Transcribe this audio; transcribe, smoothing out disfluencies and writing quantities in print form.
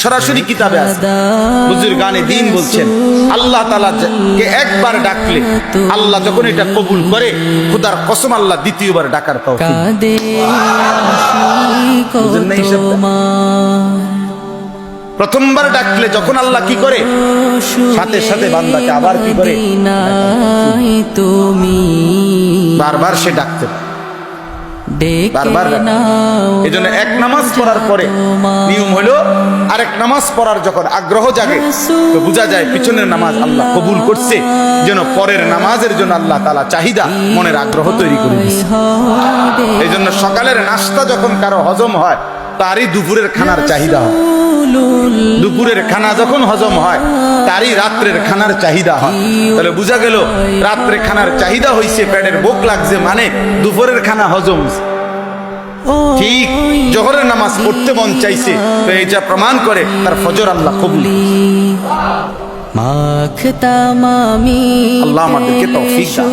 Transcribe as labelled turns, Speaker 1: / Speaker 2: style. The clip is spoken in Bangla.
Speaker 1: সরাসরি কিতাবে আছে। বুজুর্গানে দ্বীন বলছেন আল্লাহ তাআলা কে একবার ডাকলে আল্লাহ যখন এটা কবুল করে, খোদার কসম আল্লাহ দ্বিতীয়বার ডাকার তৌফিক বুঝেন না। এই শব্দটা প্রথমবার ডাকলে যখন আল্লাহ কি করে, সাথে সাথে বান্দাকে আবার কি করে, বারবার সে ডাকতে বারবার। এই জন্য এক নামাজ পড়ার পরে নিয়ম হলো আরেক নামাজ পড়ার যখন আগ্রহ জাগে তো বোঝা যায় পিছনের নামাজ আল্লাহ কবুল করছে, যেন পরের নামাজের জন্য আল্লাহ তাআলা চাহিদা মনের আগ্রহ তৈরি করে দিচ্ছে। এই জন্য সকালের নাস্তা যখন কারো হজম হয় তারই দুপুরের খানার চাহিদা হয়, দুপুরের খানা যখন হজম হয় তারই রাত্রের খানার চাহিদা হয়। তাহলে বোঝা গেল রাত্রে খানার চাহিদা হইছে, পেটের ভোক লাগছে, মানে দুপুরের খানা হজম হইছে। ঠিক জোহরের নামাজ পড়তে মন চাইছে, তো এইটা প্রমাণ করে তার ফজর আল্লাহ কবুল। আল্লাহ আমাদেরকে তৌফিক দান।